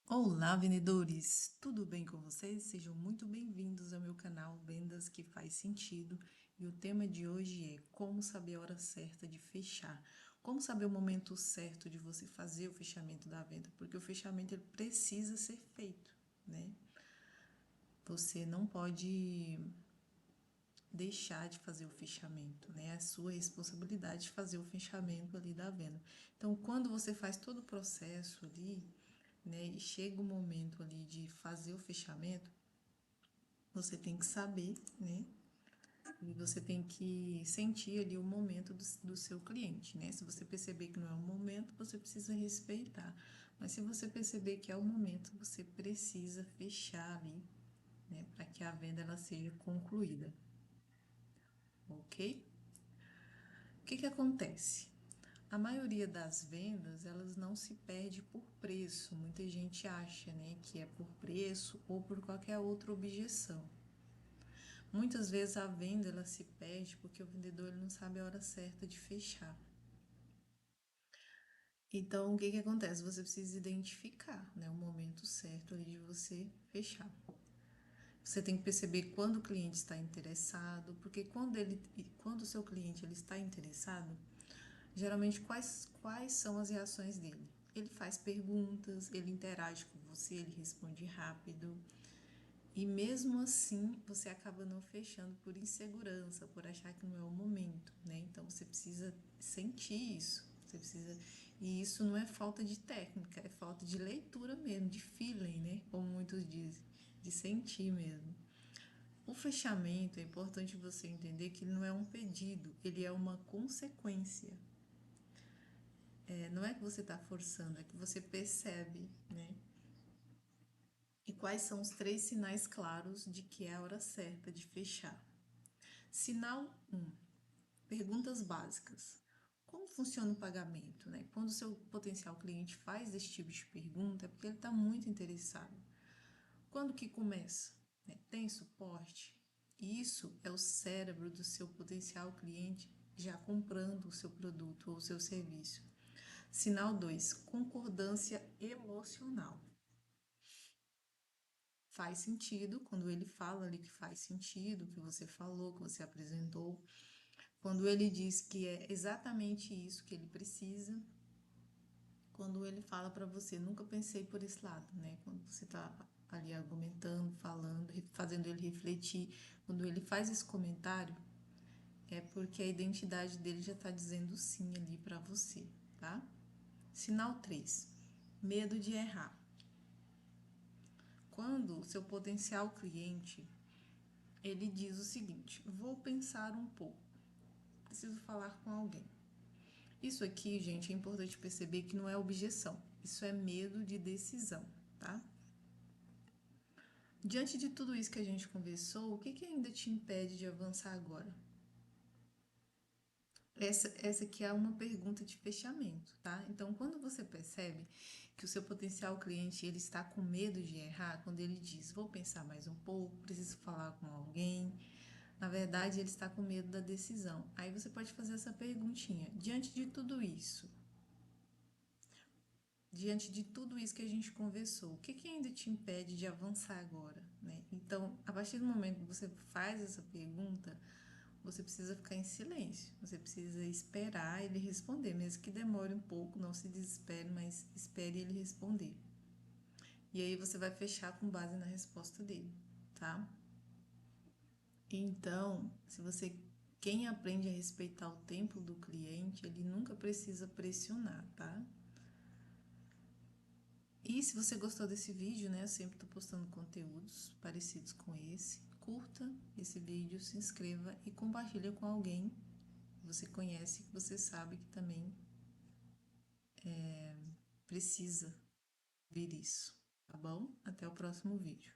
Olá, vendedores! Tudo bem com vocês? Sejam muito bem-vindos ao meu canal Vendas que Faz Sentido. E o tema de hoje é como saber a hora certa de fechar. Como saber o momento certo de você fazer o fechamento da venda, porque o fechamento ele precisa ser feito, né? Você não pode deixar de fazer o fechamento, né? É a sua responsabilidade de fazer o fechamento ali da venda. Então, quando você faz todo o processo ali, né, e chega o momento ali de fazer o fechamento, você tem que saber, né? E você tem que sentir ali o momento do seu cliente, né? Se você perceber que não é o momento, você precisa respeitar. Mas se você perceber que é o momento, você precisa fechar ali, né? Para que a venda ela seja concluída, ok? O que que acontece? A maioria das vendas, elas não se perde por preço. Muita gente acha, né, que é por preço ou por qualquer outra objeção. Muitas vezes a venda ela se perde porque o vendedor ele não sabe a hora certa de fechar. Então, o que que acontece? Você precisa identificar, né, o momento certo ali de você fechar. Você tem que perceber quando o cliente está interessado, porque quando o seu cliente ele está interessado, geralmente quais são as reações dele? Ele faz perguntas, ele interage com você, ele responde rápido. E mesmo assim, você acaba não fechando por insegurança, por achar que não é o momento, né? Então você precisa sentir isso. Você precisa. E isso não é falta de técnica, é falta de leitura mesmo, de feeling, né? Como muitos dizem, de sentir mesmo. O fechamento é importante você entender que ele não é um pedido, ele é uma consequência. Não é que você está forçando, é que você percebe, né? E quais são os três sinais claros de que é a hora certa de fechar? Sinal um: perguntas básicas. Como funciona o pagamento? Né? Quando o seu potencial cliente faz esse tipo de pergunta, é porque ele está muito interessado. Quando que começa? Né? Tem suporte? Isso é o cérebro do seu potencial cliente já comprando o seu produto ou o seu serviço. Sinal 2: concordância emocional. Faz sentido quando ele fala ali que faz sentido, o que você falou, que você apresentou. Quando ele diz que é exatamente isso que ele precisa, quando ele fala para você, nunca pensei por esse lado, né? Quando você está ali argumentando, falando, fazendo ele refletir, quando ele faz esse comentário, é porque a identidade dele já está dizendo sim ali para você, tá? Sinal 3: medo de errar. Quando o seu potencial cliente ele diz o seguinte: vou pensar um pouco, preciso falar com alguém. Isso aqui, gente, é importante perceber que não é objeção, isso é medo de decisão, tá? Diante de tudo isso que a gente conversou, o que que ainda te impede de avançar agora? Essa aqui é uma pergunta de fechamento, tá? Então, quando você percebe que o seu potencial cliente ele está com medo de errar, quando ele diz, vou pensar mais um pouco, preciso falar com alguém, na verdade ele está com medo da decisão. Aí você pode fazer essa perguntinha: diante de tudo isso que a gente conversou, o que que ainda te impede de avançar agora, né? Então, a partir do momento que você faz essa pergunta, você precisa ficar em silêncio, você precisa esperar ele responder, mesmo que demore um pouco, não se desespere, mas espere ele responder. E aí você vai fechar com base na resposta dele, tá? Então, se você quem aprende a respeitar o tempo do cliente, ele nunca precisa pressionar, tá? E se você gostou desse vídeo, né, eu sempre tô postando conteúdos parecidos com esse. Curta esse vídeo, se inscreva e compartilha com alguém que você conhece, que você sabe que também precisa ver isso, tá bom? Até o próximo vídeo.